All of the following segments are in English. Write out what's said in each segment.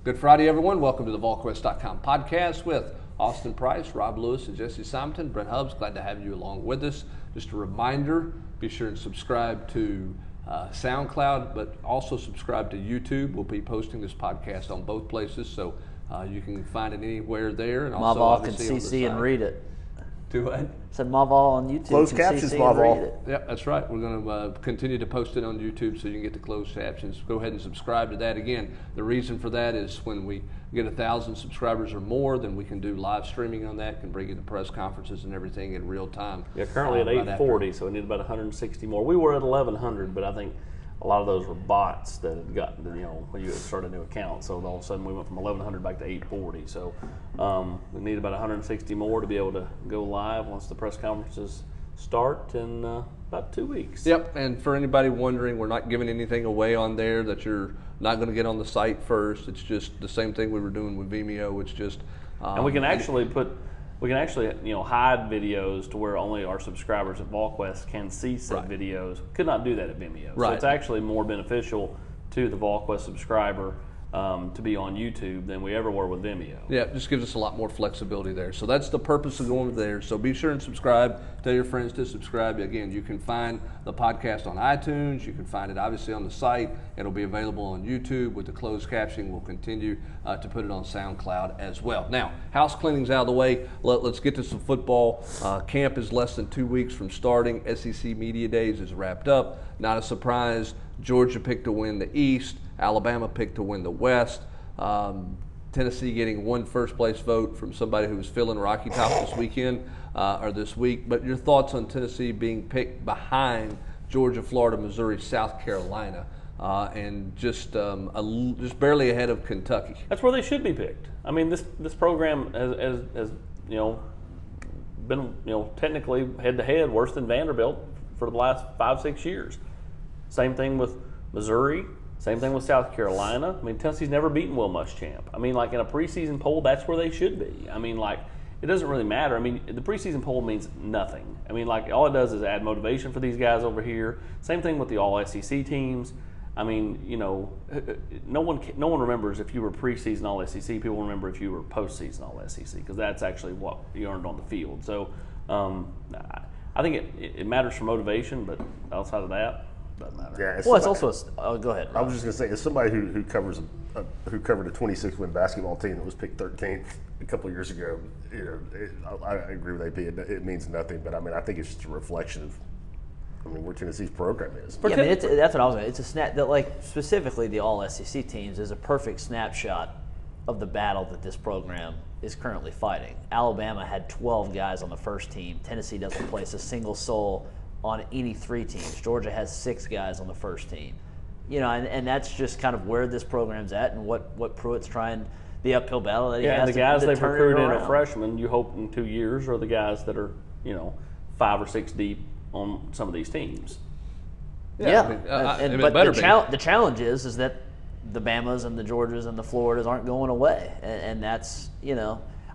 Good Friday, everyone. Welcome to the Volquest.com podcast with Austin Price, Rob Lewis, and Jesse Simonton. Brent Hubbs, glad to have you along with us. Just a reminder, be sure and subscribe to SoundCloud, but also subscribe to YouTube. We'll be posting this podcast on both places, so you can find it anywhere there. And also, Maval can CC and read it. Do what? Said Maval on YouTube. Closed captions, Maval. Yeah, that's right. We're going to continue to post it on YouTube so you can get the closed captions. Go ahead and subscribe to that. Again, the reason for that is when we get 1,000 subscribers or more, then we can do live streaming on that, can bring you the press conferences and everything in real time. Yeah, currently at 840, so we need about 160 more. We were at 1,100, but I think a lot of those were bots that had gotten, when you had started a new account. So all of a sudden we went from 1,100 back to 840. So we need about 160 more to be able to go live once the press conferences start in about 2 weeks. Yep, and for anybody wondering, we're not giving anything away on there that you're not going to get on the site first. It's just the same thing we were doing with Vimeo. It's just and we can actually hide videos to where only our subscribers at Volquest can see said videos. Could not do that at Vimeo. Right. So it's actually more beneficial to the Volquest subscriber to be on YouTube than we ever were with Vimeo. Yeah, it just gives us a lot more flexibility there. So that's the purpose of going there. So be sure and subscribe. Tell your friends to subscribe. Again, you can find the podcast on iTunes. You can find it obviously on the site. It'll be available on YouTube with the closed captioning. We'll continue to put it on SoundCloud as well. Now, house cleaning's out of the way. Let's get to some football. Camp is less than 2 weeks from starting. SEC Media Days is wrapped up. Not a surprise. Georgia picked to win the East. Alabama picked to win the West. Tennessee getting one first-place vote from somebody who was feeling Rocky Top this weekend or this week. But your thoughts on Tennessee being picked behind Georgia, Florida, Missouri, South Carolina, and just barely ahead of Kentucky? That's where they should be picked. I mean, this program has been technically head-to-head worse than Vanderbilt for the last 5-6 years. Same thing with Missouri. Same thing with South Carolina. I mean, Tennessee's never beaten Will Muschamp. I mean, like in a preseason poll, that's where they should be. I mean, like, it doesn't really matter. I mean, the preseason poll means nothing. I mean, like, all it does is add motivation for these guys over here. Same thing with the All-SEC teams. I mean, no one remembers if you were preseason All-SEC. People remember if you were postseason All-SEC because that's actually what you earned on the field. So I think it matters for motivation, but outside of that, doesn't matter. Yeah, It's also go ahead, Rob. I was just going to say, as somebody who covered a 26-win basketball team that was picked 13th a couple of years ago, I agree with AP. It means nothing, but I mean, I think it's just a reflection of where Tennessee's program is. Yeah, I mean, that's what I was saying. It's a snap that, like, specifically the All-SEC teams is a perfect snapshot of the battle that this program is currently fighting. Alabama had 12 guys on the first team. Tennessee doesn't place a single soul on any 3 teams. Georgia has 6 guys on the first team. And that's just kind of where this program's at and what Pruitt's trying, the uphill battle that he has. And the guys to they've turn recruited it in around. a freshman, you hope in 2 years, are the guys that are, 5 or 6 deep on some of these teams. Yeah, but the challenge is that the Bamas and the Georgias and the Floridas aren't going away, and that's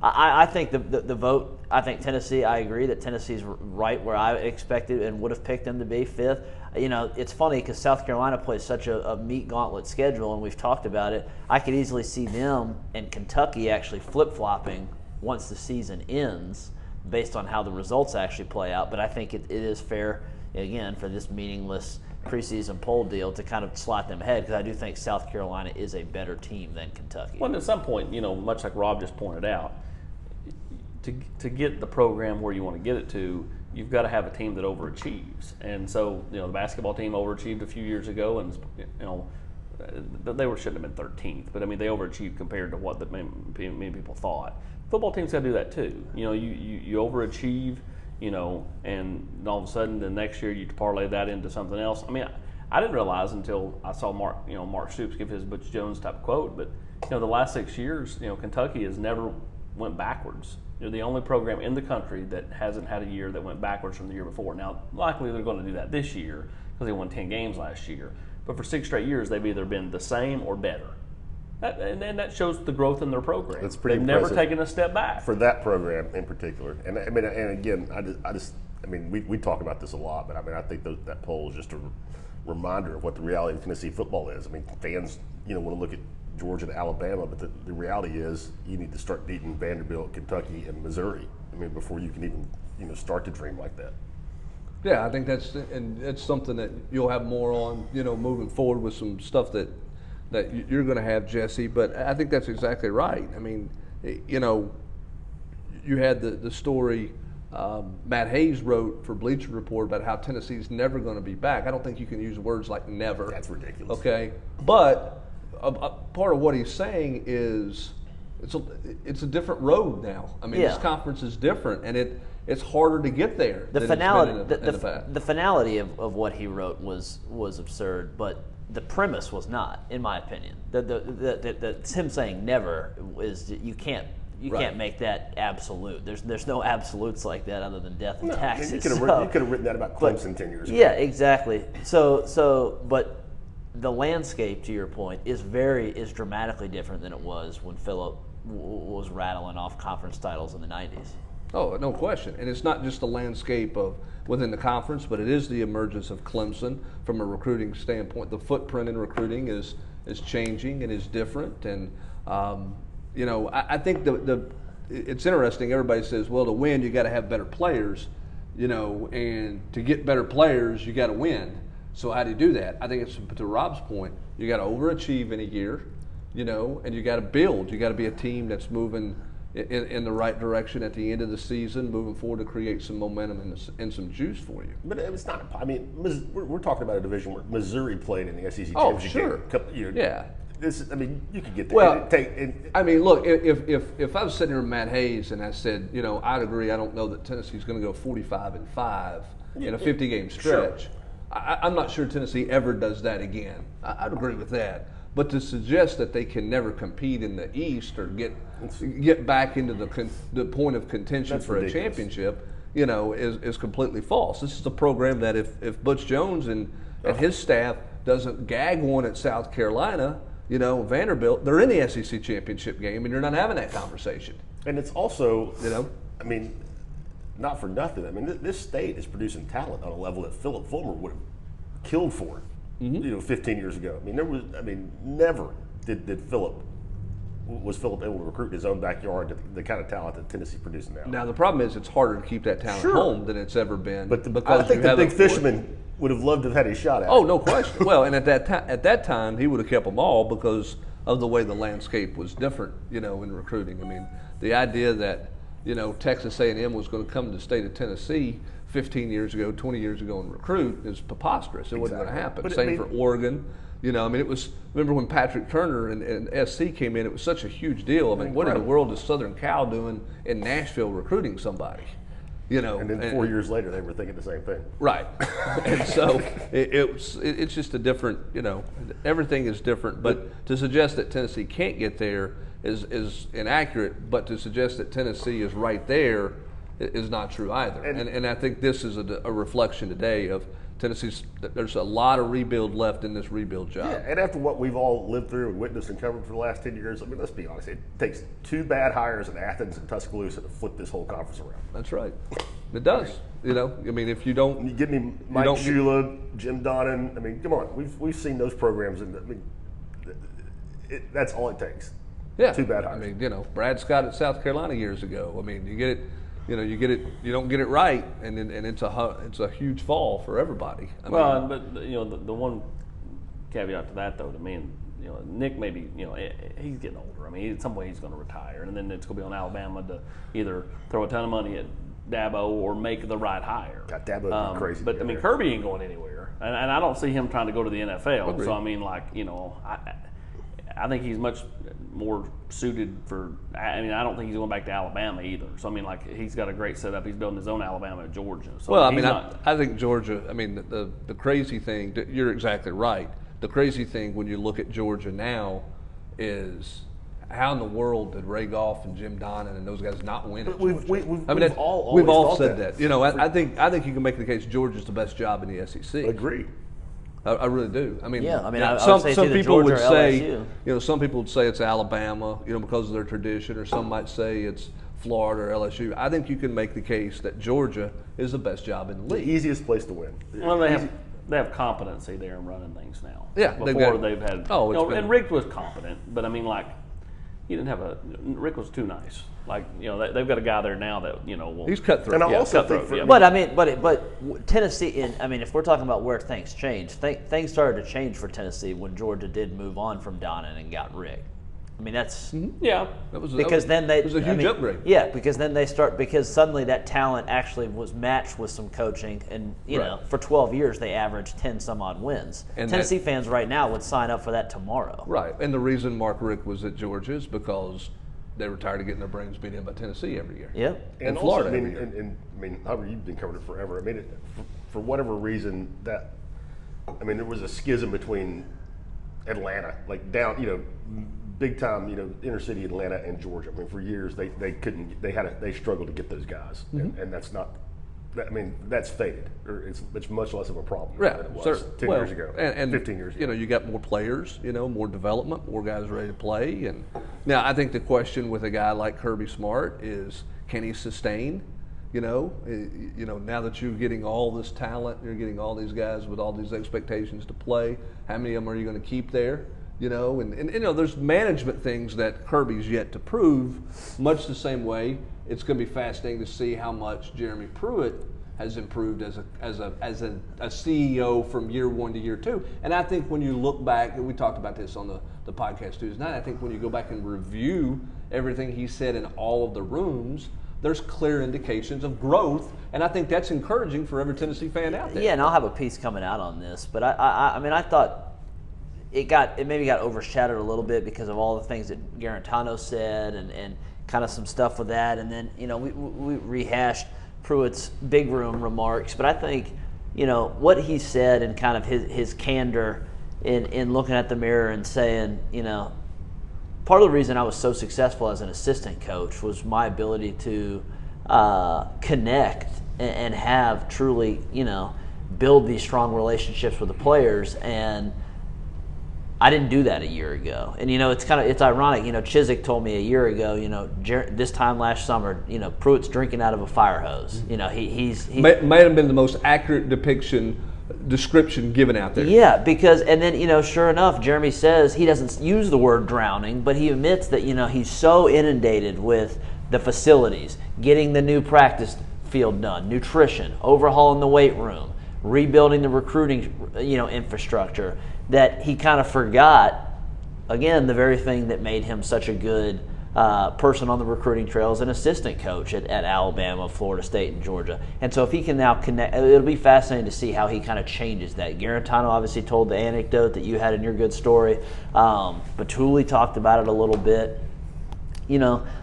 I think the vote. I think Tennessee. I agree that Tennessee's right where I expected and would have picked them to be 5th. It's funny because South Carolina plays such a meat gauntlet schedule, and we've talked about it. I could easily see them and Kentucky actually flip-flopping once the season ends, based on how the results actually play out. But I think it is fair, again, for this meaningless preseason poll deal to kind of slot them ahead, because I do think South Carolina is a better team than Kentucky. Well, at some point, much like Rob just pointed out, to get the program where you want to get it to, you've got to have a team that overachieves. And so, the basketball team overachieved a few years ago, and they shouldn't have been 13th, but I mean they overachieved compared to what many people thought. Football teams got to do that too. You overachieve, and all of a sudden the next year you parlay that into something else. I mean, I didn't realize until I saw Mark Stoops give his Butch Jones type quote, but the last 6 years, Kentucky has never went backwards. They're the only program in the country that hasn't had a year that went backwards from the year before. Now, likely they're going to do that this year because they won 10 games last year. But for 6 straight years, they've either been the same or better. And that shows the growth in their program. It's pretty They've never impressive taken a step back. for that program in particular. And I mean, and again, we talk about this a lot, but I think that poll is just a reminder of what the reality of Tennessee football is. I mean, fans, want to look at Georgia to Alabama, but the reality is you need to start beating Vanderbilt, Kentucky, and Missouri. I mean, before you can even start to dream like that. Yeah, I think that's something that you'll have more on, moving forward with some stuff that you're going to have, Jesse. But I think that's exactly right. I mean, you had the story Matt Hayes wrote for Bleacher Report about how Tennessee's never going to be back. I don't think you can use words like never. That's ridiculous. Okay, but a part of what he's saying is it's a different road now. I mean, this conference is different, and it's harder to get there. The finality of what he wrote was absurd, but the premise was not, in my opinion. It's him saying never is you can't make that absolute. There's no absolutes like that other than death and taxes. You could have written that about Clemson 10 years ago. Yeah, exactly. But the landscape, to your point, is dramatically different than it was when Phillip was rattling off conference titles in the 90s. Oh, no question. And it's not just the landscape of within the conference, but it is the emergence of Clemson from a recruiting standpoint. The footprint in recruiting is changing and is different. And I think it's interesting. Everybody says, well, to win, you got to have better players, and to get better players, you got to win. So how do you do that? I think it's to Rob's point. You got to overachieve in a year, and you got to build. You got to be a team that's moving in the right direction at the end of the season, moving forward to create some momentum and some juice for you. But it's not. I mean, we're talking about a division where Missouri played in the SEC championship game. Sure. Yeah. You could get there. Well, I mean, look, if I was sitting here with Matt Hayes and I said, I'd agree. I don't know that Tennessee's going to go 45-5 in a 50-game stretch. Sure. I'm not sure Tennessee ever does that again. I'd agree with that. But to suggest that they can never compete in the East or get back into the point of contention for a championship, is completely false. This is a program that if Butch Jones and his staff doesn't gag one at South Carolina, Vanderbilt, they're in the SEC championship game, and you're not having that conversation. And it's also, I mean, not for nothing. I mean, this state is producing talent on a level that Philip Fulmer would have killed for. 15 years ago. I mean, never was Philip able to recruit in his own backyard the kind of talent that Tennessee produces now. Now the problem is it's harder to keep that talent home than it's ever been. But I think the big fisherman would have loved to have had his shot at. Oh, no question. Well, and at that time he would have kept them all because of the way the landscape was different, in recruiting. I mean, the idea that Texas A&M was going to come to the state of Tennessee 15 years ago, 20 years ago and recruit is preposterous. It wasn't going to happen. Same for Oregon. It was, remember when Patrick Turner and SC came in, it was such a huge deal. I mean, what in the world is Southern Cal doing in Nashville recruiting somebody? And then 4 years later, they were thinking the same thing. Right. And so it's just a different, everything is different. But to suggest that Tennessee can't get there is inaccurate. But to suggest that Tennessee is right there is not true either. And I think this is a reflection today of Tennessee's. There's a lot of rebuild left in this rebuild job. Yeah, and after what we've all lived through and witnessed and covered for the last 10 years, I mean, let's be honest, it takes two bad hires in Athens and Tuscaloosa to flip this whole conference around. That's right. It does. I mean, if you don't, you give me Mike Shula, Jim Donnan. I mean, come on, we've seen those programs, and I mean, that's all it takes. Yeah, two bad hires. I mean, Brad Scott at South Carolina years ago. I mean, you get it. You don't get it right, and it's a huge fall for everybody. But the one caveat to that, though, to me, and Nick maybe he's getting older. I mean, at some point he's going to retire, and then it's going to be on Alabama to either throw a ton of money at Dabo or make the right hire. God, Dabo would be crazy. But I mean, Kirby ain't going anywhere, and I don't see him trying to go to the NFL. Agreed. So I mean, I think he's much more suited for. I mean, I don't think he's going back to Alabama either. So I mean, he's got a great setup. He's building his own Alabama at Georgia. So well, I mean, I think Georgia. I mean, the crazy thing. You're exactly right. The crazy thing when you look at Georgia now is how in the world did Ray Goff and Jim Donnan and those guys not win it? We've all said that. I think you can make the case Georgia's the best job in the SEC. Agree. I really do. I mean, some people would say, LSU. Some people would say it's Alabama, because of their tradition, or some might say it's Florida or LSU. I think you can make the case that Georgia is the best job in the league. The easiest place to win. Well, competency there in running things now. Yeah, before they've had. Oh, and Rick was competent, but I mean, like, he didn't have Rick was too nice. Like, they've got a guy there now that will. He's cutthroat. And I also think, but I mean, but Tennessee. If we're talking about where things changed, things started to change for Tennessee when Georgia did move on from Donnan and got Rick. I mean, that's That was a huge upgrade. Yeah, because then because suddenly that talent actually was matched with some coaching, and for 12 years they averaged 10 some odd wins. And Tennessee fans right now would sign up for that tomorrow. Right, and the reason Mark Richt was at Georgia is because they were tired of getting their brains beat in by Tennessee every year. Yeah, and Florida also, every year. And however, you've been covering it forever. I mean, for whatever reason, there was a schism between Atlanta, like down, big time, inner city Atlanta and Georgia. I mean, for years they struggled to get those guys, and that's not. That's faded, or it's much less of a problem than it was 10 years ago, and 15 years ago. You got more players, more development, more guys ready to play. And now I think the question with a guy like Kirby Smart is, can he sustain? Now that you're getting all this talent, you're getting all these guys with all these expectations to play. How many of them are you going to keep there? And there's management things that Kirby's yet to prove. Much the same way, it's going to be fascinating to see how much Jeremy Pruitt has improved as a CEO from year one to year two. And I think when you look back, and we talked about this on the podcast Tuesday night, I think when you go back and review everything he said in all of the rooms, there's clear indications of growth, and I think that's encouraging for every Tennessee fan out there. Yeah, and I'll have a piece coming out on this, but I thought it maybe got overshadowed a little bit because of all the things that Garantano said and kind of some stuff with that, and then we rehashed Pruitt's big room remarks, but I think what he said and kind of his candor in looking at the mirror and saying part of the reason I was so successful as an assistant coach was my ability to connect and have truly build these strong relationships with the players, and I didn't do that a year ago. And it's ironic. Chiswick told me a year ago. This time last summer, Pruitt's drinking out of a fire hose. He might have been the most accurate description given out there. Yeah, because and then sure enough, Jeremy says he doesn't use the word drowning, but he admits that he's so inundated with the facilities, getting the new practice field done, nutrition, overhauling the weight room, rebuilding the recruiting infrastructure, that he kind of forgot, again, the very thing that made him such a good person on the recruiting trail as an assistant coach at Alabama, Florida State, and Georgia. And so if he can now connect, it'll be fascinating to see how he kind of changes that. Garantano obviously told the anecdote that you had in your good story. Batuli talked about it a little bit.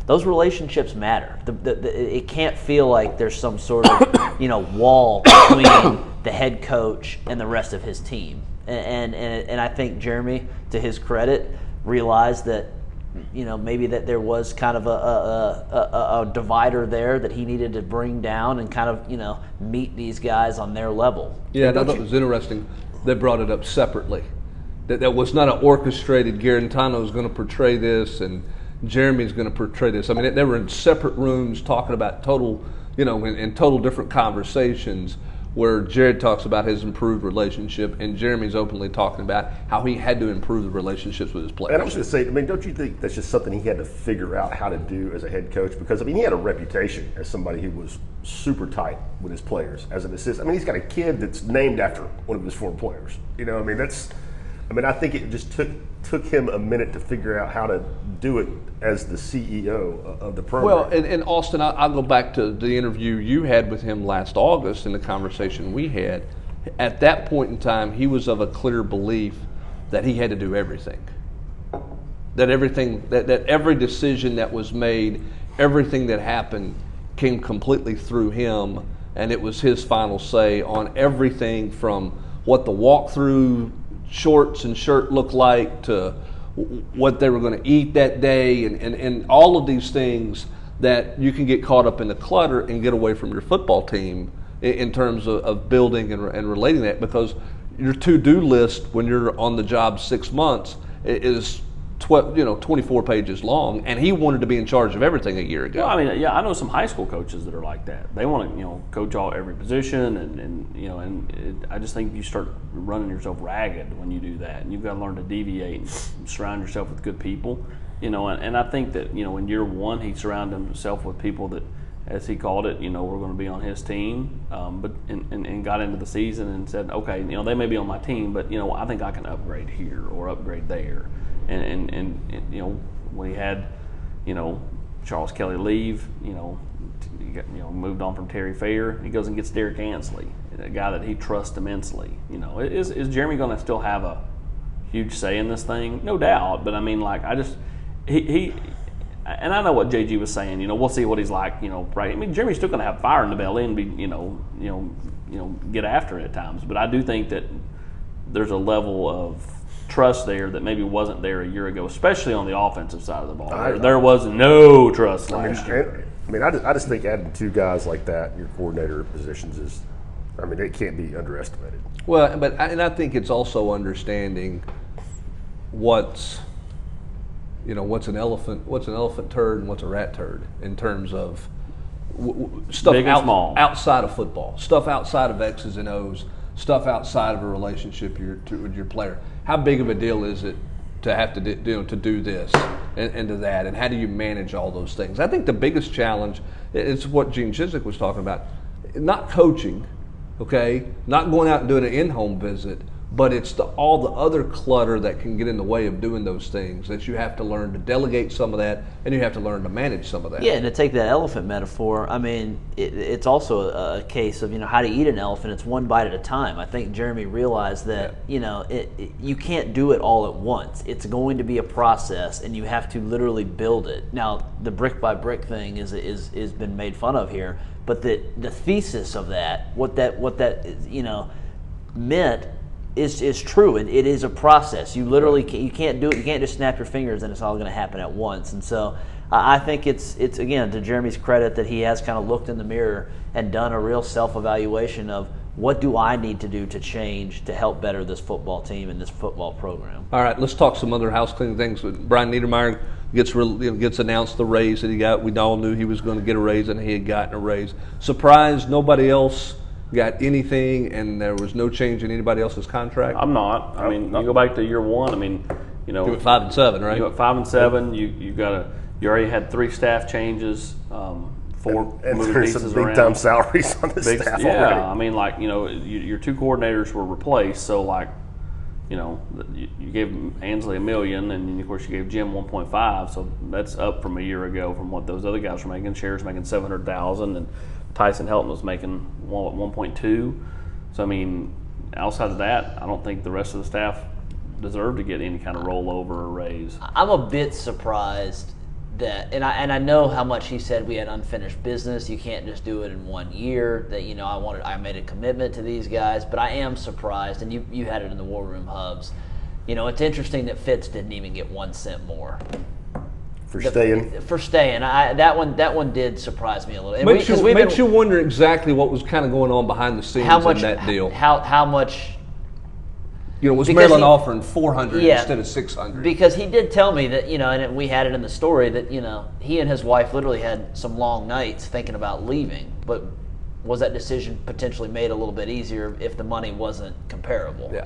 Those relationships matter. It can't feel like there's some sort of wall between the head coach and the rest of his team. And I think Jeremy, to his credit, realized that maybe that there was kind of a divider there that he needed to bring down and kind of meet these guys on their level. Yeah, I thought it was interesting. They brought it up separately. That was not an orchestrated. Garantano's going to portray this and Jeremy's going to portray this. I mean, they were in separate rooms talking about total, in total different conversations, where Jared talks about his improved relationship and Jeremy's openly talking about how he had to improve the relationships with his players. And I was going to say, don't you think that's just something he had to figure out how to do as a head coach? Because, he had a reputation as somebody who was super tight with his players as an assistant. He's got a kid that's named after one of his former players. I think it just took him a minute to figure out how to do it as the CEO of the program. Well, and Austin, I'll go back to the interview you had with him last August and the conversation we had. At that point in time, he was of a clear belief that he had to do everything. That every decision that was made, everything that happened came completely through him, and it was his final say on everything from what the walkthrough shorts and shirt look like to what they were going to eat that day and all of these things that you can get caught up in the clutter and get away from your football team in terms of building and relating that, because your to-do list when you're on the job 6 months is 24 pages long, and he wanted to be in charge of everything a year ago. Well, I mean, yeah, I know some high school coaches that are like that. They want to, coach every position, and I just think you start running yourself ragged when you do that, and you've got to learn to deviate and surround yourself with good people, and I think that, in year one, he surrounded himself with people that, as he called it, we're going to be on his team, but got into the season and said, okay, they may be on my team, but I think I can upgrade here or upgrade there, and when he had Charles Kelly leave, moved on from Terry Fair, he goes and gets Derek Ansley, a guy that he trusts immensely. Is Jeremy going to still have a huge say in this thing? No doubt, but I mean, he. And I know what JG was saying. We'll see what he's like. Right? I mean, Jeremy's still going to have fire in the belly and be, get after it at times. But I do think that there's a level of trust there that maybe wasn't there a year ago, especially on the offensive side of the ball. There was no trust last year. I just think adding two guys like that in your coordinator positions is, it can't be underestimated. Well, and I think it's also understanding what's an elephant turd and what's a rat turd in terms of stuff outside of football, stuff outside of X's and O's, stuff outside of a relationship with your player. How big of a deal is it to have to do this and to that, and how do you manage all those things? I think the biggest challenge is what Gene Chizik was talking about, not coaching, okay, not going out and doing an in-home visit, but it's all the other clutter that can get in the way of doing those things that you have to learn to delegate some of that, and you have to learn to manage some of that. Yeah, and to take that elephant metaphor, it's also a case of, how to eat an elephant. It's one bite at a time. I think Jeremy realized that, you can't do it all at once. It's going to be a process, and you have to literally build it. Now, the brick by brick thing is been made fun of here, but the thesis of that, what that meant, is true. It is a process. You literally you can't do it. You can't just snap your fingers and it's all going to happen at once. And so I think it's again, to Jeremy's credit, that he has kind of looked in the mirror and done a real self-evaluation of what do I need to do to change to help better this football team and this football program. All right, let's talk some other house cleaning things. Brian Niedermeyer gets announced the raise that he got. We all knew he was going to get a raise, and he had gotten a raise. Surprised nobody else got anything, and there was no change in anybody else's contract? I'm not. You go back to year one. You went 5 and 7, right? You went 5 and 7. You already had 3 staff changes, 4 and moving there's pieces some big around. time salaries on the staff already. Your 2 coordinators were replaced. So you gave Ansley $1 million, and then of course you gave Jim 1.5. So that's up from a year ago from what those other guys were making. Sherry's making $700,000, and Tyson Helton was making 1.2. So outside of that, I don't think the rest of the staff deserve to get any kind of rollover or raise. I'm a bit surprised that, and I know how much he said we had unfinished business. You can't just do it in 1 year. That I made a commitment to these guys, but I am surprised, and you had it in the War Room Hubs. It's interesting that Fitz didn't even get 1 cent more. For staying. That one did surprise me a little. Makes you wonder exactly what was kind of going on behind the scenes in that deal. How much? Was Maryland offering $400 instead of $600? Because he did tell me that, and we had it in the story that, he and his wife literally had some long nights thinking about leaving. But was that decision potentially made a little bit easier if the money wasn't comparable? Yeah.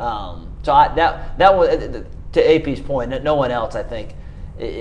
That was, to AP's point, that no one else, I think,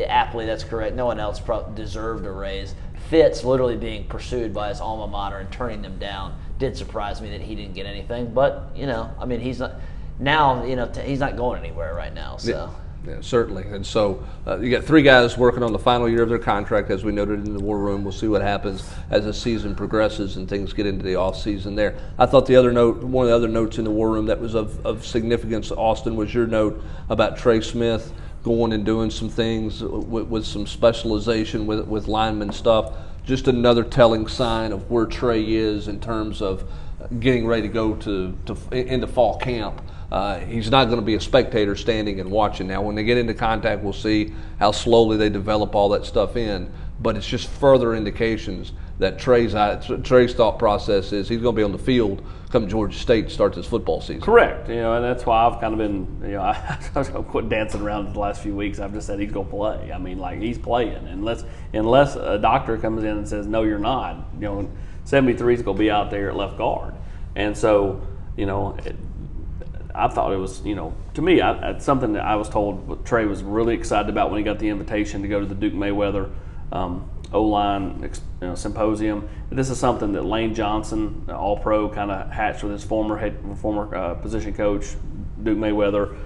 aptly, that's correct. No one else deserved a raise. Fitz literally being pursued by his alma mater and turning them down did surprise me that he didn't get anything. But he's not now. He's not going anywhere right now. So yeah, certainly. And so you got 3 guys working on the final year of their contract, as we noted in the War Room. We'll see what happens as the season progresses and things get into the off season there. I thought one of the other notes in the War Room that was of significance, Austin, was your note about Trey Smith going and doing some things with some specialization with lineman stuff. Just another telling sign of where Trey is in terms of getting ready to go into fall camp. He's not going to be a spectator standing and watching. Now, when they get into contact, we'll see how slowly they develop all that stuff in. But it's just further indications that Trey's thought process is he's going to be on the field come Georgia State starts his football season. Correct. And that's why I've kind of been, I've quit dancing around the last few weeks. I've just said he's going to play. I mean, like, he's playing. Unless a doctor comes in and says, no, you're not, 73 is going to be out there at left guard. And so, I thought it was, to me, it's something that I was told Trey was really excited about when he got the invitation to go to the Duke Mayweather O-line symposium. This is something that Lane Johnson, All-Pro, kind of hatched with his former position coach, Duke Mayweather.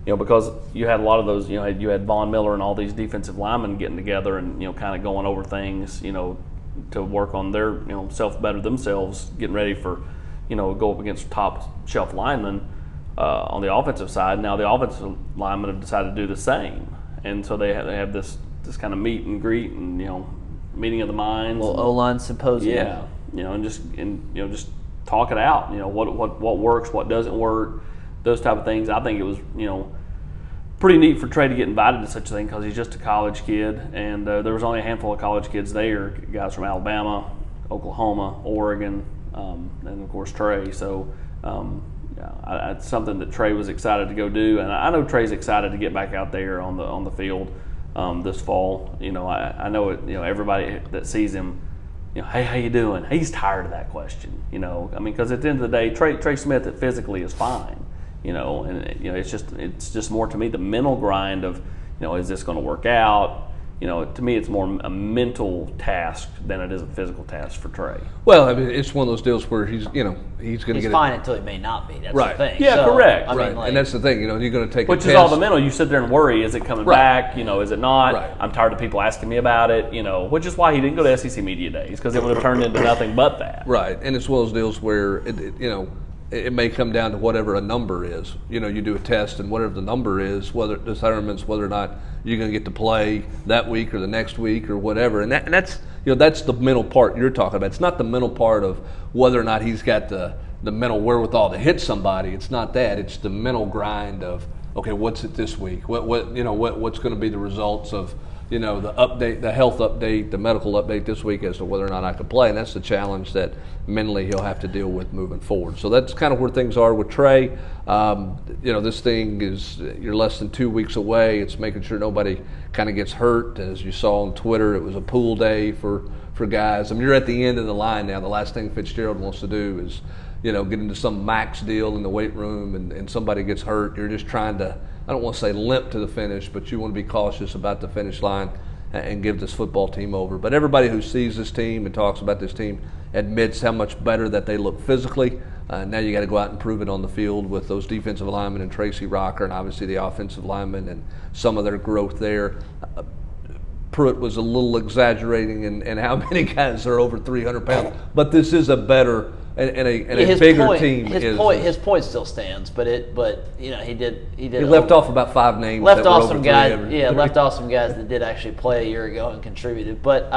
Because you had a lot of those, you had Von Miller and all these defensive linemen getting together and kind of going over things, to work on their better themselves, getting ready for go up against top shelf linemen on the offensive side. Now the offensive linemen have decided to do the same, and so they have this kind of meet and greet and meeting of the minds. Well, O-line symposium. Yeah, and just talk it out. What works, what doesn't work, those type of things. I think it was pretty neat for Trey to get invited to such a thing because he's just a college kid, and there was only a handful of college kids there, guys from Alabama, Oklahoma, Oregon, and of course Trey. So it's something that Trey was excited to go do, and I know Trey's excited to get back out there on the field this fall. I know it. Everybody that sees him, hey, how you doing? He's tired of that question. Because at the end of the day, Trey Smith physically is fine. And it's just more to me the mental grind of, is this going to work out? To me, it's more a mental task than it is a physical task for Trey. Well, it's one of those deals where he's going to get fine until he may not be. That's right. the thing. Yeah, so, correct. And that's the thing. You're going to take which is all the mental. You sit there and worry: is it coming back? Is it not? Right. I'm tired of people asking me about it. Which is why he didn't go to SEC Media Days because it would have turned into nothing but that. Right. And it's one of those deals where it may come down to whatever a number is. You do a test, and whatever the number is, whether it determines whether or not you're going to get to play that week or the next week or whatever. And that's that's the mental part you're talking about. It's not the mental part of whether or not he's got the mental wherewithal to hit somebody. It's not that. It's the mental grind of, okay, what's it this week? What's going to be the results of the update, the health update, the medical update this week as to whether or not I can play. And that's the challenge that mentally he'll have to deal with moving forward. So that's kind of where things are with Trey. This thing is, you're less than 2 weeks away. It's making sure nobody kind of gets hurt. As you saw on Twitter, it was a pool day for guys. You're at the end of the line now. The last thing Fitzgerald wants to do is, get into some max deal in the weight room and somebody gets hurt. You're just trying to, I don't want to say limp to the finish, but you want to be cautious about the finish line and give this football team over. But everybody who sees this team and talks about this team admits how much better that they look physically. Now you got to go out and prove it on the field with those defensive linemen and Tracy Rocker and obviously the offensive linemen and some of their growth there. Pruitt was a little exaggerating in how many guys are over 300 pounds, but this is a better and a bigger team. His point still stands, but he left off about 5 names. Left off some guys. Yeah, left off some guys that did actually play a year ago and contributed. But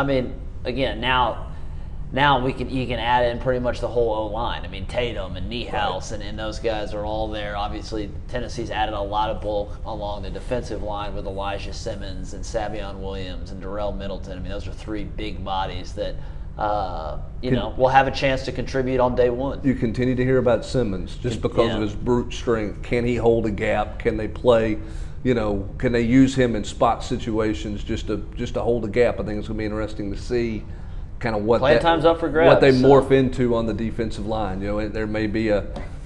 again, now you can add in pretty much the whole O-line. Tatum and Niehaus and those guys are all there. Obviously, Tennessee's added a lot of bulk along the defensive line with Elijah Simmons and Savion Williams and Darrell Middleton. Those are 3 big bodies that will have a chance to contribute on day one. You continue to hear about Simmons just because of his brute strength. Can he hold a gap? Can they play? Can they use him in spot situations just to hold a gap? I think it's going to be interesting to see kind of what time's up for grabs, what they morph into on the defensive line. There may be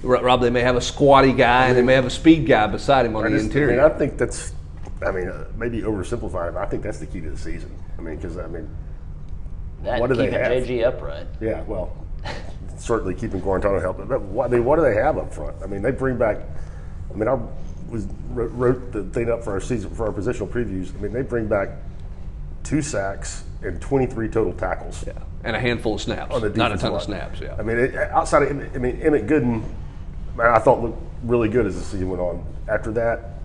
Rob. They may have a squatty guy and they may have a speed guy beside him on the interior. I think that's. Maybe oversimplifying. I think that's the key to the season. Because what do they have? JG upright. Yeah, well, certainly keeping Guarantano helping. But what do they have up front? They bring back. I wrote the thing up for our season for our positional previews. They bring back 2 sacks and 23 total tackles. Yeah, and a handful of snaps. Not a ton of snaps. Yeah. Outside of Emmett Gooden, I thought looked really good as the season went on. After that,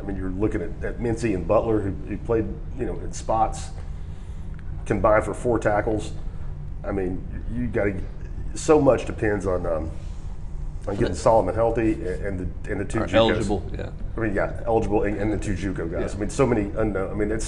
you're looking at Mincy and Butler who played in spots. Combined for 4 tackles. You got to. So much depends on getting Solomon healthy and the 2 JUCOs. Eligible. Yeah. Eligible and the 2 JUCO guys. So many unknown.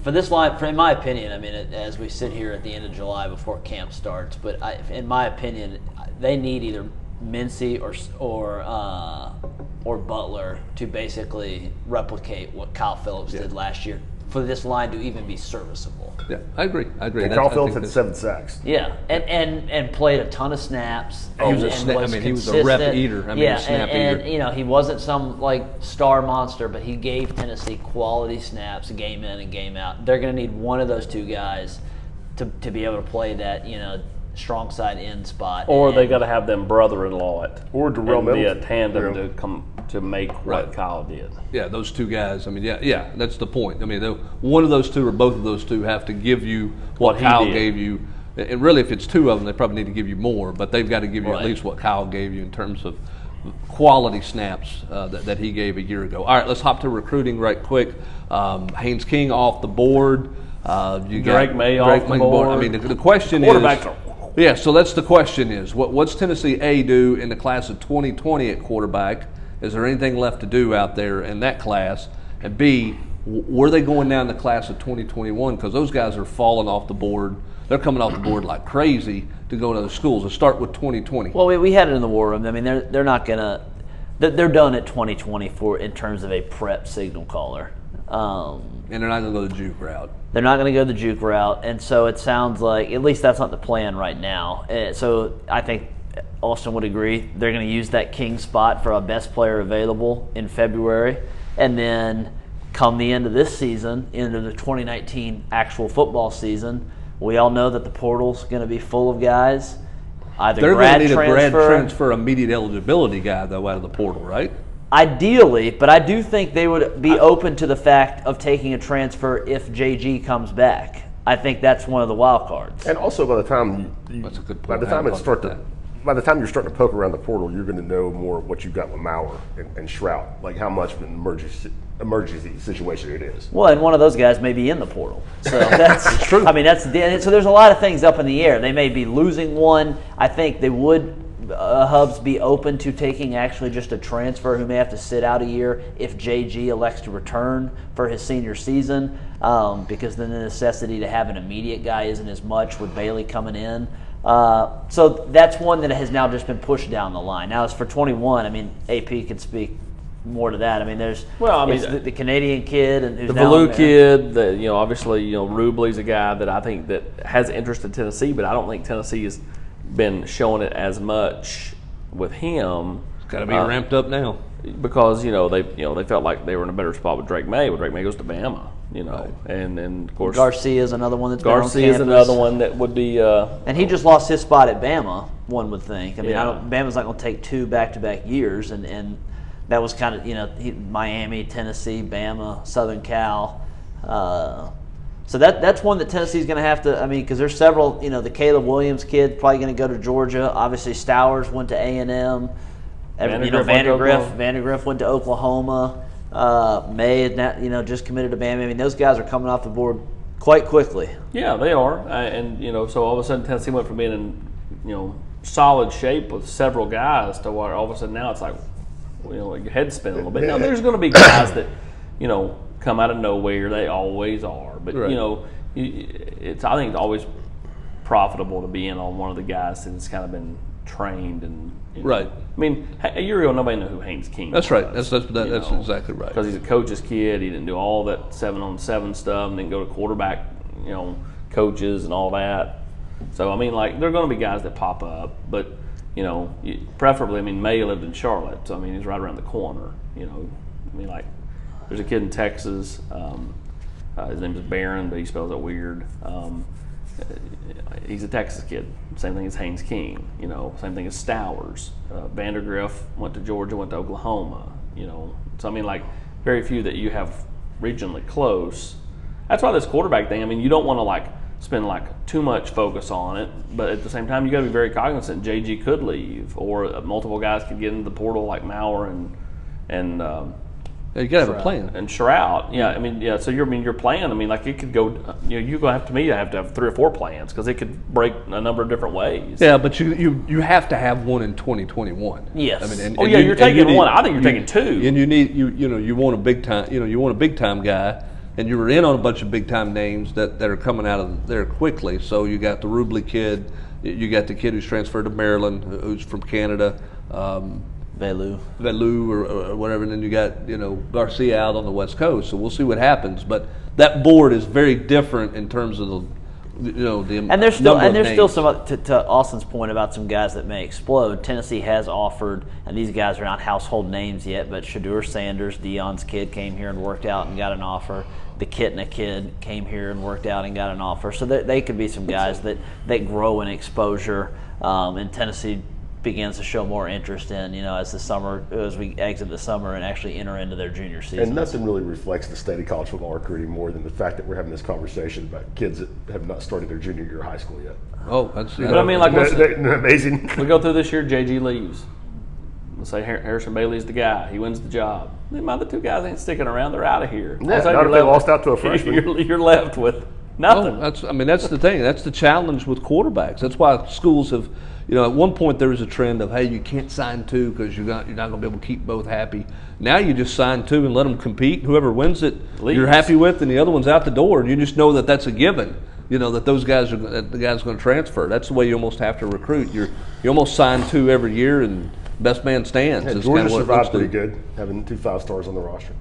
For this line, in my opinion, I mean, as we sit here at the end of July before camp starts, but in my opinion, they need either Mincy or Butler to basically replicate what Kyle Phillips did last year for this line to even be serviceable. Yeah, I agree. And Kyle Phillips had 7 sacks. Yeah, and played a ton of snaps. He was a rep eater. Snap eater. And he wasn't some like star monster, but he gave Tennessee quality snaps game in and game out. They're going to need one of those two guys to be able to play that strong side end spot. Or they got to have them brother-in-law it. Or Darrell Middleton. Be a tandem to come to make what Kyle did. Yeah, those two guys. I mean, yeah, that's the point. I mean, one of those two or both of those two have to give you what Kyle gave you. And really, if it's two of them, they probably need to give you more. But they've got to give you at least what Kyle gave you in terms of quality snaps that he gave a year ago. All right, let's hop to recruiting right quick. Haynes King off the board. You got Drake May off the board. I mean, the question is. Yeah, so that's the question is, what's Tennessee A do in the class of 2020 at quarterback? Is there anything left to do out there in that class? And B, were they going down the class of 2021? Because those guys are falling off the board. They're coming off the board like crazy to go to other schools. Let's start with 2020. Well, we had it in the war room. I mean, they're not going to – they're done at 2020 in terms of a prep signal caller. And they're not going to go the juke route. They're not going to go the juke route, and so it sounds like at least that's not the plan right now. So I think Austin would agree. They're going to use that king spot for a best player available in February, and then come the end of this season, into the 2019 actual football season, we all know that the portal's going to be full of guys. They're going to need a grad transfer immediate eligibility guy, though, out of the portal, right? Ideally, but I do think they would be open to the fact of taking a transfer if JG comes back. I think that's one of the wild cards. And also, by the time that's a good point. by the time you're starting to poke around the portal, you're going to know more what you've got with Maurer and Shrout, like how much of an emergency situation it is. Well, and one of those guys may be in the portal, so that's true. I mean, so there's a lot of things up in the air. They may be losing one. I think they would. Hubs be open to taking actually just a transfer who may have to sit out a year if JG elects to return for his senior season, because then the necessity to have an immediate guy isn't as much with Bailey coming in. So that's one that has now just been pushed down the line. Now as for 21, I mean, AP could speak more to that. I mean, there's the Canadian kid and who's the Ballou kid. Obviously, Rubley's a guy that I think that has interest in Tennessee, but I don't think Tennessee has been showing it as much with him. It's got to be ramped up now because they felt like they were in a better spot with Drake May. Well, Drake May goes to Bama, right. and of course Garcia is another one that's been on campus. Garcia is another one that would be. And he just lost his spot at Bama. One would think. I mean, Bama's not going to take 2 back-to-back years, and that was kind of Miami, Tennessee, Bama, Southern Cal. So that's one that Tennessee's going to have to. I mean, because there's several. The Caleb Williams kid probably going to go to Georgia. Obviously, Stowers went to A&M. Vandergriff went to Oklahoma. May is now, just committed to Bama. I mean, those guys are coming off the board quite quickly. Yeah, they are. So all of a sudden Tennessee went from being in solid shape with several guys to where all of a sudden now it's like your head spin a little bit. Now there's going to be guys that come out of nowhere. They always are. But, right. I think it's always profitable to be in on one of the guys that's kind of been trained. And right. I mean, a year ago, nobody knew who Haynes King was. That's right. That's exactly right. Because he's a coach's kid. He didn't do all that 7-on-7 stuff and didn't go to quarterback, coaches and all that. So, I mean, there are going to be guys that pop up. But, preferably, May lived in Charlotte. So, he's right around the corner. There's a kid in Texas. His name is Barron, but he spells it weird. He's a Texas kid. Same thing as Haynes King. Same thing as Stowers. Vandergriff went to Georgia, went to Oklahoma. So very few that you have regionally close. That's why this quarterback thing. You don't want to spend too much focus on it, but at the same time, you got to be very cognizant. JG could leave, or multiple guys could get into the portal like Maurer and. You got to have a plan. And Shrout, So your plan. It could go. You're going to have to have 3 or 4 plans because it could break a number of different ways. Yeah, but you have to have one in 2021. Yes. You're taking one. I think you're taking 2. And you need you want a big time. You want a big time guy and you were in on a bunch of big-time names that are coming out of there quickly. So you got the Rubley kid, you got the kid who's transferred to Maryland, who's from Canada, Velu or whatever, and then you got Garcia out on the West Coast. So we'll see what happens. But that board is very different in terms of the and there's still some to Austin's point about some guys that may explode. Tennessee has offered, and these guys are not household names yet, but Shadur Sanders, Dion's kid, came here and worked out and got an offer. The Kitna kid came here and worked out and got an offer. So they could be some guys that grow in exposure, and Tennessee begins to show more interest in, as we exit the summer and actually enter into their junior season. And nothing really reflects the state of college football recruiting more than the fact that we're having this conversation about kids that have not started their junior year of high school yet. Oh, that's but I mean, like, amazing. We go through this year, JG leaves. Let's say Harrison Bailey's the guy. He wins the job. The other two guys ain't sticking around. They're out of here. Yeah, not if they lost out to a freshman. You're left with nothing. That's the thing. That's the challenge with quarterbacks. That's why schools have, at one point there was a trend of, hey, you can't sign two because you're not going to be able to keep both happy. Now you just sign two and let them compete. Whoever wins it, you're happy with, and the other one's out the door. And you just know that that's a given. That the guy's going to transfer. That's the way you almost have to recruit. You almost sign two every year, and best man stands. Yeah, Georgia survived pretty good, having 2 5-stars on the roster.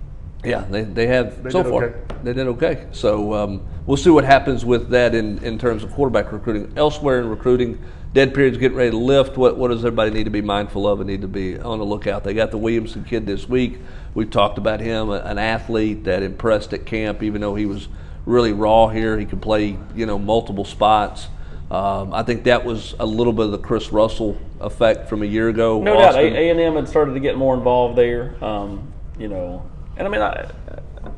Yeah, they have so far. Okay. They did okay. So we'll see what happens with that in terms of quarterback recruiting. Elsewhere in recruiting, dead period's getting ready to lift. What does everybody need to be mindful of and need to be on the lookout? They got the Williamson kid this week. We've talked about him, an athlete that impressed at camp, even though he was really raw here. He could play, multiple spots. I think that was a little bit of the Chris Russell effect from a year ago. No doubt, A&M had started to get more involved there. And I mean,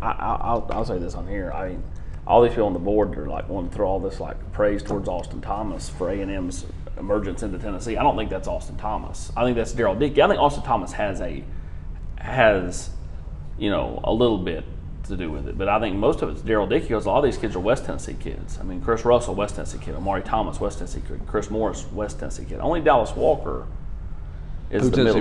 I'll say this on here. I mean, all these people on the board are like wanting to throw all this like praise towards Austin Thomas for A&M's emergence into Tennessee. I don't think that's Austin Thomas. I think that's Daryl Dickey. I think Austin Thomas has a little bit to do with it, but I think most of it's Daryl Dickey because a lot of these kids are West Tennessee kids. I mean, Chris Russell, West Tennessee kid. Amari Thomas, West Tennessee kid. Chris Morris, West Tennessee kid. Only Dallas Walker is who Tennessee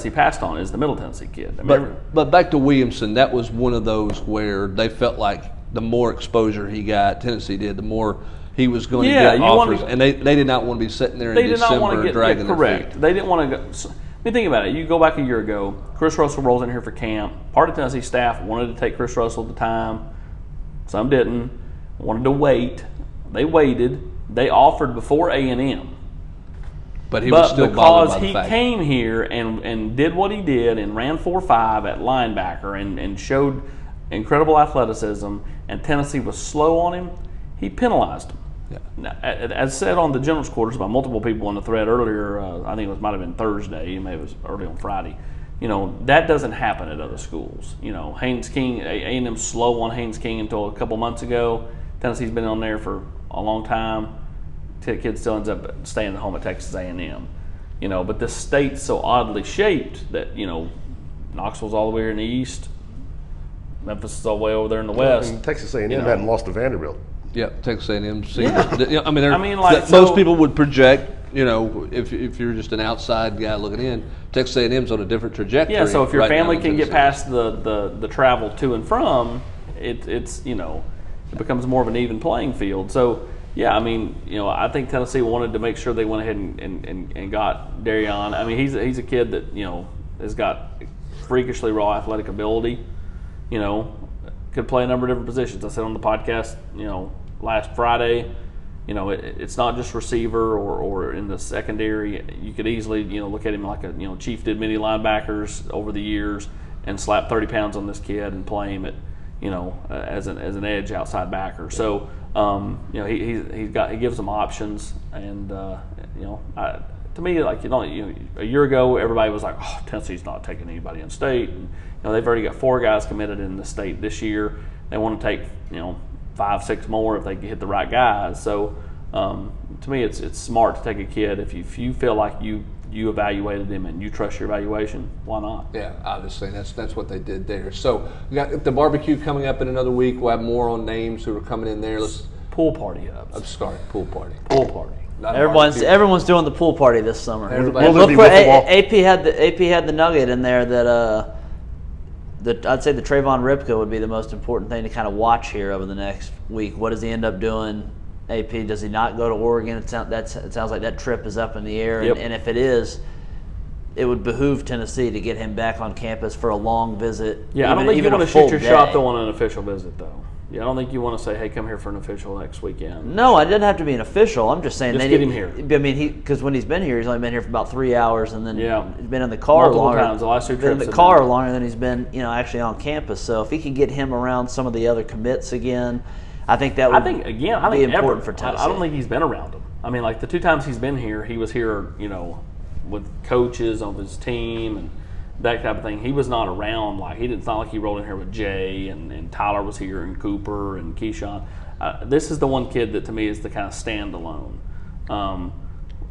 passed on is the Middle Tennessee kid. But back to Williamson, that was one of those where they felt like the more exposure he got, Tennessee did, the more he was going to get offers, and they did not want to be sitting there in December and dragging their feet. They didn't want to go. I mean, think about it. You go back a year ago, Chris Russell rolls in here for camp. Part of Tennessee staff wanted to take Chris Russell at the time. Some didn't. Wanted to wait. They waited. They offered before A&M. But he was still bothered by the fact. Because he came here and did what he did and ran 4.5 at linebacker and showed incredible athleticism, and Tennessee was slow on him, he penalized him. Yeah. Now, as said on the general's quarters by multiple people in the thread earlier, I think it might have been Thursday, maybe it was early on Friday. That doesn't happen at other schools. Haynes King, A&M's slow on Haynes King until a couple months ago. Tennessee's been on there for a long time. Kid still ends up staying at home at Texas A&M. But the state's so oddly shaped that Knoxville's all the way here in the east, Memphis is all the way over there in the west. And Texas A&M hadn't lost to Vanderbilt. Yeah, Texas A&M. Yeah. Most people would project, if you're just an outside guy looking in, Texas A&M's on a different trajectory. Yeah, so if your family can get past the travel to and from, it becomes more of an even playing field. So. Yeah, I think Tennessee wanted to make sure they went ahead and got Darion. I mean, he's a kid that has got freakishly raw athletic ability. Could play a number of different positions. I said on the podcast, last Friday, it's not just receiver or in the secondary. You could easily look at him like Chief did many linebackers over the years and slap 30 pounds on this kid and play him at as an edge outside backer. So. He gives them options, and to me, like a year ago, everybody was like, "Oh, Tennessee's not taking anybody in state." And, they've already got 4 guys committed in the state this year. They want to take 5, 6 more if they hit the right guys. So to me, it's smart to take a kid if you feel like you evaluated him and you trust your evaluation. Why not? Yeah, obviously, that's what they did there. So we got the barbecue coming up in another week. We'll have more on names who are coming in there. Let's pool party up. I'm sorry, pool party. Pool party. Everyone's doing the pool party this summer. Everybody. Look for AP had the nugget in there that I'd say the Trayvon Ripka would be the most important thing to kind of watch here over the next week. What does he end up doing? AP, does he not go to Oregon? It sounds like that trip is up in the air, and if it is, it would behoove Tennessee to get him back on campus for a long visit. Yeah, I don't think you want to shoot your shot though on an official visit though. Yeah, I don't think you want to say, "Hey, come here for an official next weekend." No, it doesn't have to be an official. I'm just saying just get him here. I mean, because when he's been here, he's only been here for about 3 hours, and then he's been in the car longer. Times, the last 2 trips. Been in the car longer than he's been, actually on campus. So if he can get him around some of the other commits again, I think that would be important for Tennessee. I don't think he's been around them. I mean, like the 2 times he's been here, he was here, with coaches on his team and that type of thing. He was not around. It's not like he rolled in here with Jay and Tyler was here and Cooper and Keyshawn. This is the one kid that to me is the kind of standalone. Some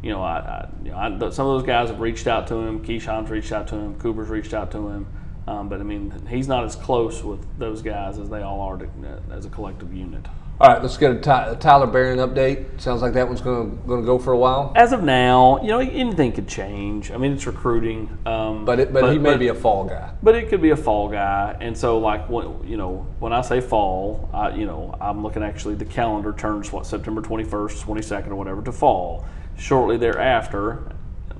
of those guys have reached out to him. Keyshawn's reached out to him. Cooper's reached out to him. But I mean, he's not as close with those guys as they all are as a collective unit. All right, let's get a Tyler Barron update. Sounds like that one's going to go for a while. As of now, anything could change. I mean, it's recruiting. But he may be a fall guy. But it could be a fall guy. And so, when I say fall, I'm looking actually the calendar turns September 21st, 22nd, or whatever to fall. Shortly thereafter,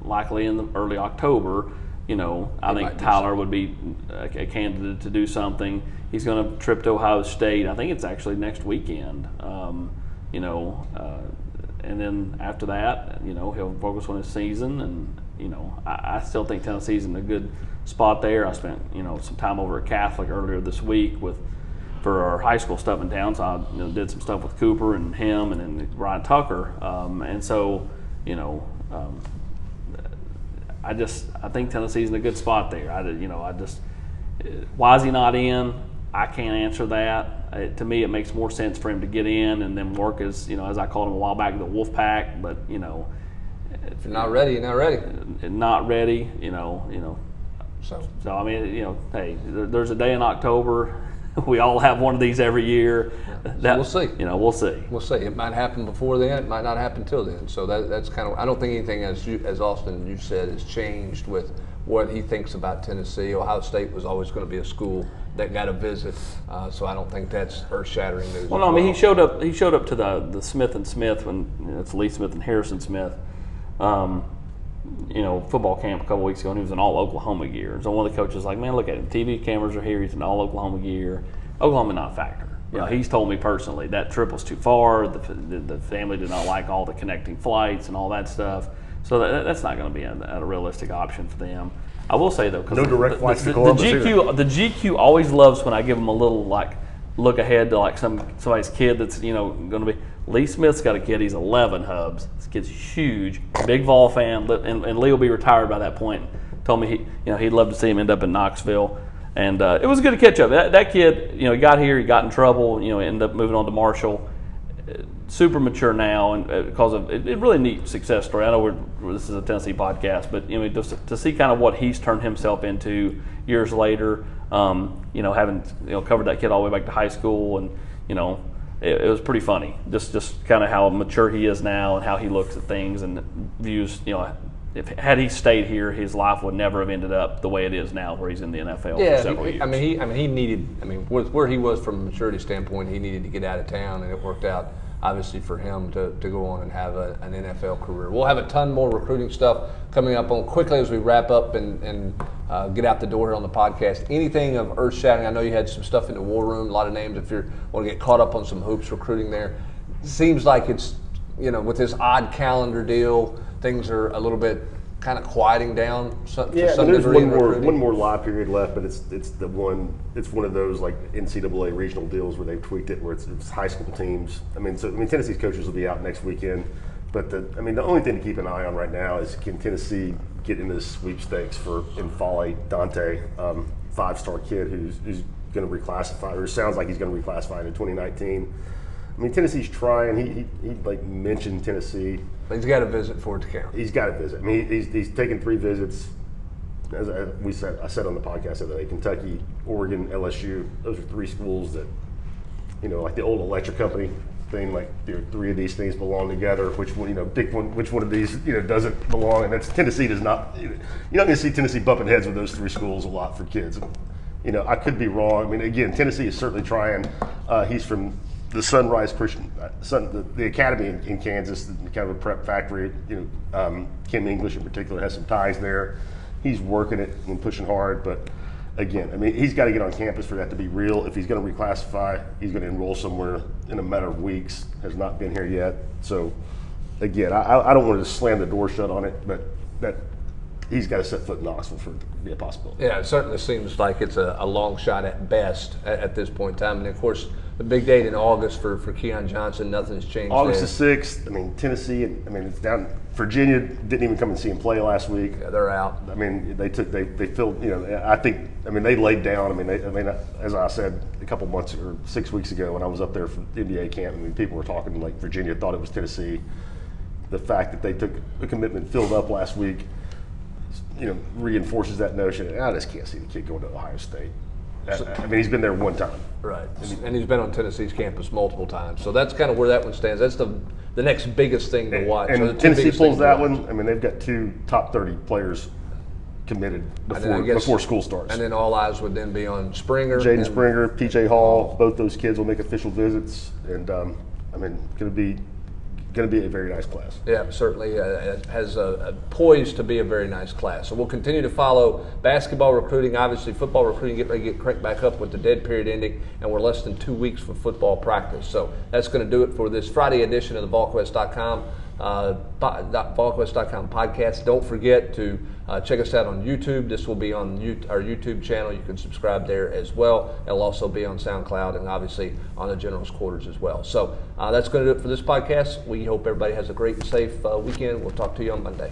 likely in the early October. I think Tyler would be a candidate to do something. He's going to trip to Ohio State. I think it's actually next weekend. And then after that, he'll focus on his season. And I still think Tennessee's in a good spot there. I spent some time over at Catholic earlier this week for our high school stuff in town. So I did some stuff with Cooper and him, and then Ryan Tucker. And so I think Tennessee's in a good spot there. Why is he not in? I can't answer that. To me, it makes more sense for him to get in and then work as I called him a while back, the Wolf Pack. But if you're not ready, you're not ready. Not ready, So I mean, hey, there's a day in October. We all have one of these every year. So we'll see. We'll see. We'll see. It might happen before then. It might not happen till then. So that's kind of. I don't think anything, as Austin you said, has changed with what he thinks about Tennessee. Ohio State was always going to be a school that got a visit. So I don't think that's earth-shattering news. Well, no, I mean he showed up to the Smith and Smith when it's Lee Smith and Harrison Smith. Football camp a couple weeks ago, and he was in all Oklahoma gear. So one of the coaches was like, man, look at him. TV cameras are here. He's in all Oklahoma gear. Oklahoma not a factor. Right. He's told me personally that trip was too far. The family did not like all the connecting flights and all that stuff. So that's not going to be a realistic option for them. I will say though, because no direct flights to Columbus. The GQ always loves when I give them a little look ahead to somebody's kid that's going to be. Lee Smith's got a kid. He's 11 Hubs. This kid's huge, big Vol fan, and Lee will be retired by that point. Told me he'd love to see him end up in Knoxville, and it was good to catch up. That kid, he got here, he got in trouble, ended up moving on to Marshall. Super mature now, and because of it, really neat success story. I know this is a Tennessee podcast, but just to see kind of what he's turned himself into years later. Having covered that kid all the way back to high school, and it was pretty funny. Just kind of how mature he is now and how he looks at things and views. Had he stayed here, his life would never have ended up the way it is now, where he's in the NFL for several years. He needed. Where he was from a maturity standpoint, he needed to get out of town, and it worked out. Obviously for him to go on and have an NFL career. We'll have a ton more recruiting stuff coming up on quickly as we wrap up and get out the door here on the podcast. Anything of earth-shattering? I know you had some stuff in the war room, a lot of names. If you want to get caught up on some hoops recruiting there, seems like it's, with this odd calendar deal, things are a little bit kind of quieting down to some there's degree. one more live period left, but it's one of those like NCAA regional deals where they've tweaked it, where it's high school teams. Tennessee's coaches will be out next weekend, but the only thing to keep an eye on right now is, can Tennessee get into the sweepstakes for Infale Dante, 5-star kid who's going to reclassify, or sounds like he's going to reclassify into 2019. Tennessee's trying. He mentioned Tennessee. But he's got a visit for it to count. He's got a visit. He's taken 3 visits. As I said on the podcast the other day, Kentucky, Oregon, LSU. Those are 3 schools that, like the old electric company thing. Like 3 of these things belong together. Which one, pick one. Which one of these, doesn't belong? And that's Tennessee does not. You're not going to see Tennessee bumping heads with those 3 schools a lot for kids. I could be wrong. I mean, again, Tennessee is certainly trying. He's from the Sunrise Christian, the academy in Kansas, kind of a prep factory. Kim English in particular has some ties there. He's working it and pushing hard, but again, I mean, he's got to get on campus for that to be real. If he's going to reclassify, he's going to enroll somewhere in a matter of weeks. Has not been here yet. So, again, I don't want to just slam the door shut on it, but that he's got to set foot in Knoxville for it to be a possibility. Yeah, it certainly seems like it's a long shot at best at this point in time. And, of course, the big date in August for Keon Johnson, nothing's changed. August the 6th. I mean, Tennessee, it's down. Virginia didn't even come and see him play last week. Yeah, they're out. I mean, they filled. They laid down. I mean, as I said a couple months or 6 weeks ago when I was up there for the NBA camp, I mean, people were talking like Virginia thought it was Tennessee. The fact that they took a commitment filled up last week, reinforces that notion. And I just can't see the kid going to Ohio State. I mean, he's been there one time. Right, and he's been on Tennessee's campus multiple times. So that's kind of where that one stands. That's the next biggest thing to watch. And Tennessee pulls that one. I mean, they've got 2 top 30 players committed before school starts. And then all eyes would then be on Springer. Jaden Springer, PJ Hall. Both those kids will make official visits. And, going to be a very nice class. Yeah, certainly has poised to be a very nice class. So we'll continue to follow basketball recruiting. Obviously, football recruiting getting ready to get cranked back up with the dead period ending, and we're less than 2 weeks for football practice. So that's going to do it for this Friday edition of the Volquest.com Volquest.com podcast. Don't forget to check us out on YouTube. This will be on our YouTube channel. You can subscribe there as well. It'll also be on SoundCloud and obviously on the General's Quarters as well. So that's going to do it for this podcast. We hope everybody has a great and safe weekend. We'll talk to you on Monday.